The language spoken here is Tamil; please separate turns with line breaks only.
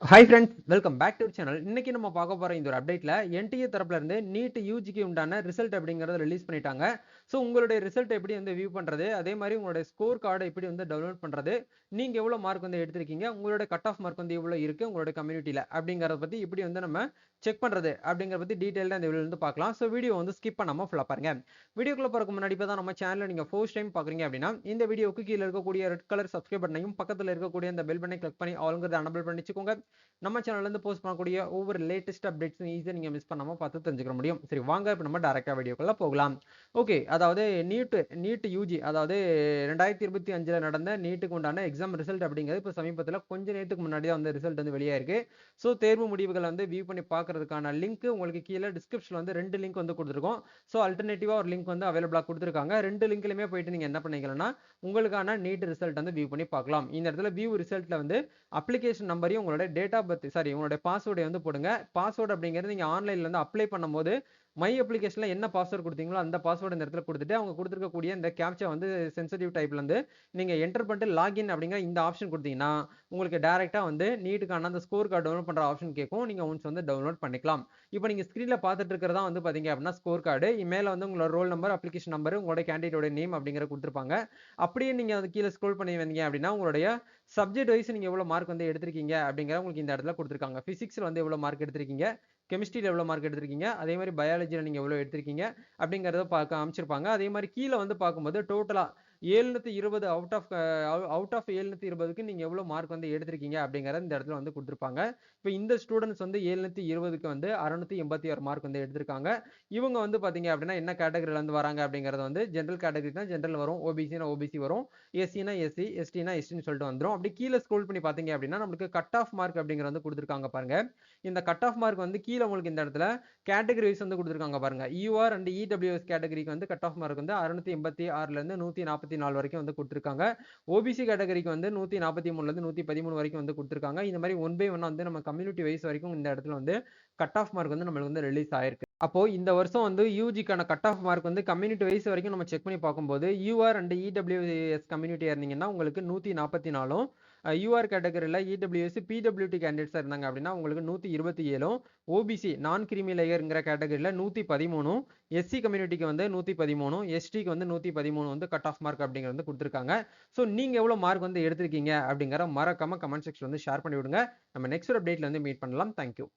Hi friends, welcome back to channel. இன்னைக்கு நம்ம பார்க்க போற இந்த ஒரு அப்டேட்ல என்டிஏ தரப்புல இருந்து நீட் யூஜிக்கு உண்டான ரிசல்ட் அப்படிங்கறத ரிலீஸ் பண்ணிட்டாங்க. ஸோ உங்களுடைய ரிசல்ட் எப்படி வந்து வியூ பண்றது, அதே மாதிரி உங்களுடைய ஸ்கோர் கார்டை எப்படி வந்து டவுன்லோட் பண்றது, நீங்க எவ்வளவு மார்க் வந்து எடுத்திருக்கீங்க, உங்களோட கட் ஆஃப் மார்க் வந்து எவ்வளவு இருக்கு உங்களோட கம்யூனிட்டியில அப்படிங்கறத பத்தி இப்படி வந்து நம்ம செக் பண்றது அப்படிங்கறத பத்தி டீடைல்டா இந்த வீடியோல இருந்து பார்க்கலாம். ஸோ வீடியோ வந்து ஸ்கிப் பண்ணாம ஃபுல்லா பாருங்க. வீடியோக்குள்ள போறதுக்கு முன்னாடி இப்போ தான் நம்ம சேனலை நீங்க ஃபர்ஸ்ட் டைம் பாக்குறீங்க அப்படின்னா இந்த வீடியோக்கு கீழே இருக்கக்கூடிய ரெட் கலர் சப்ஸ்கிரைப் பட்டனையும் பக்கத்துல இருக்கக்கூடிய அந்த பெல் பட்டனை கிளிக் பண்ணி ஆல்ங்கிறத எனபிள் பண்ணிச்சுக்கோங்க. நம்ம சேனல்ல இருந்து போஸ்ட் பண்ணக்கூடிய ஒவ்வொரு லேட்டஸ்ட் அப்டேட்ஸும் ஈஸியாக நீங்க மிஸ் பண்ணாம பார்த்து தெரிஞ்சுக்க முடியும். சரி, வாங்க இப்போ நம்ம டைரக்டா வீடியோக்குள்ள போகலாம். ஓகே, அதாவது நீட் யூஜி, அதாவது 2025 நடந்த நீட்டுக்கு உண்டான எக்ஸாம் ரிசல்ட் அப்படிங்கிறது இப்போ சமீபத்தில் கொஞ்ச நேரத்துக்கு முன்னாடி தான் வந்து ரிசல்ட் வந்து வெளியாயிருக்கு. ஸோ தேர்வு முடிவுகளை வந்து வியூ பண்ணி பார்க்கறதுக்கான லிங்க் உங்களுக்கு கீழே டிஸ்கிரிப்ஷன்ல வந்து 2 லிங்க் வந்து கொடுத்துருக்கோம். ஸோ அல்டர்னேட்டிவா ஒரு லிங்க் வந்து அவைலபிளா கொடுத்துருக்காங்க. 2 லிங்க்லயுமே போயிட்டு நீங்க என்ன பண்ணிக்கலாம்னா உங்களுக்கான நீட் ரிசல்ட் வந்து வியூ பண்ணி பார்க்கலாம். இந்த இடத்துல வியூ ரிசல்ட்ல வந்து அப்ளிகேஷன் நம்பரையும் உங்களோட டேட் ஆஃப் பர்த், சாரி, உங்களுடைய பாஸ்வேர்டை வந்து போடுங்க. பாஸ்வேர்டு அப்படிங்கிறது நீங்க ஆன்லைன்ல இருந்து அப்ளை பண்ணும்போது மை அப்ளிகேஷன்ல என்ன பாஸ்வேர்டு கொடுத்தீங்களோ அந்த பாஸ்வேர்டு இந்த இடத்துல கொடுத்துட்டு அவங்க கொடுத்துருக்கக்கூடிய இந்த கேப்சா வந்து சென்சிட்டிவ் டைப்ல இருந்து நீங்க என்டர் பண்ணிட்டு லாகின் அப்படிங்கிற இந்த ஆப்ஷன் கொடுத்தீங்கன்னா உங்களுக்கு டைரக்டா வந்து நீட்டுக்கான அந்த ஸ்கோர் கார்டு டவுன்லோட் பண்ற ஆப்ஷன் கேட்கும். நீங்க ஒன்ஸ் வந்து டவுன்லோட் பண்ணிக்கலாம். இப்போ நீங்க ஸ்கிரீன்ல பார்த்துட்டு இருக்கிறதா வந்து பாத்தீங்க அப்படின்னா ஸ்கோர் கார்டு. மேல வந்து உங்களோட ரோல் நம்பர், அப்ளிகேஷன் நம்பர், உங்களோட கேண்டிடேட்டோட நேம் அப்படிங்கிற கொடுத்துருப்பாங்க. அப்படியே நீங்க அது கீழே ஸ்க்ரோல் பண்ணி வந்தீங்க அப்படின்னா உங்களுடைய சப்ஜெக்ட் வைஸ் நீங்க எவ்வளவு மார்க் வந்து எடுத்திருக்கீங்க அப்படிங்கிற உங்களுக்கு இந்த இடத்துல கொடுத்துருக்காங்க. பிசிக்ஸ்ல வந்து எவ்வளவு மார்க் எடுத்திருக்கீங்க, கெமிஸ்ட்ரியில் எவ்வளோ மார்க் எடுத்திருக்கீங்க, அதே மாதிரி பயாலஜியில் நீங்கள் எவ்வளோ எடுத்திருக்கீங்க அப்படிங்கிறத பார்க்க அமைச்சிருப்பாங்க. அதே மாதிரி கீழே வந்து பார்க்கும்போது டோட்டலாக 720 அவுட் ஆஃப் 720க்கு நீங்கள் எவ்வளோ மார்க் வந்து எடுத்திருக்கீங்க அப்படிங்கிறத இந்த இடத்துல வந்து கொடுத்துருப்பாங்க. இப்போ இந்த ஸ்டூடெண்ட்ஸ் வந்து 720க்கு வந்து 686 மார்க் வந்து எடுத்திருக்காங்க. இவங்க வந்து பார்த்தீங்க அப்படின்னா என்ன கேட்டகரியில் வந்து வராங்க அப்படிங்கிறது வந்து ஜென்ரல் கேட்டகரி தான் ஜென்ரல் வரும், ஓபிசினா ஓபிசி வரும், எஸ்சினா எஸ்சி, எஸ்டினா எஸ்டின்னு சொல்லிட்டு வந்துடும். அப்படி கீழே ஸ்க்ரோல் பண்ணி பார்த்தீங்க அப்படின்னா நம்மளுக்கு கட் ஆஃப் மார்க் அப்படிங்கிறது வந்து கொடுத்துருக்காங்க பாருங்க. இந்த கட் ஆஃப் மார்க் வந்து கீழே உங்களுக்கு இந்த இடத்துல கேட்டகரி வைஸ் வந்து கொடுத்துருக்காங்க பாருங்க. யூஆர் அண்ட் இடபிள்யூஎஸ் கேட்டகரிக்கு வந்து கட் ஆஃப் மார்க் வந்து 686ல இருந்து 144 வரைக்கும் வந்து கொடுத்துருக்காங்க. ஓபிசி கேட்டகரிக்கு வந்து 143ல இருந்து 113 வரைக்கும் வந்து கொடுத்துருக்காங்க. இந்த மாதிரி ஒன் பை ஒன் வந்து நம்ம கம்யூனிட்டி வைஸ் வரைக்கும் இந்த இடத்துல வந்து கட் ஆஃப் மார்க் வந்து நம்மளுக்கு வந்து ரிலீஸ் ஆயிருக்கு. அப்போ இந்த வருஷம் வந்து யூஜிக்கான கட் ஆஃப் மார்க் வந்து கம்யூனிட்டி வைஸ் வரைக்கும் நம்ம செக் பண்ணி பார்க்கும்போது யூஆர் அண்ட் இடபிள்யூஎஸ் கம்யூனிட்டியா இருந்தீங்கன்னா உங்களுக்கு 144ம், யூஆர் கேட்டகரியில் இடபிள்யூஎஸ் பிடபிள்யூடி கேண்டிடேட்ஸாக இருந்தாங்க அப்படின்னா உங்களுக்கு 127ம், ஓபிசி நான் கிரிமி லேயர்ங்கிற கேட்டகரியில் 113, எஸ்சி கம்யூனிட்டிக்கு வந்து 113, எஸ்டிக்கு வந்து 113 வந்து கட் ஆஃப் மார்க் அப்படிங்கிறது வந்து கொடுத்துருக்காங்க. ஸோ நீங்க எவ்வளவு மார்க் வந்து எடுத்திருக்கீங்க அப்படிங்கிற மறக்காம கமெண்ட் செக்ஷன் வந்து ஷேர் பண்ணி விடுங்க. நம்ம நெக்ஸ்ட் அப்டேட்ல வந்து மீட் பண்ணலாம். தேங்க்யூ.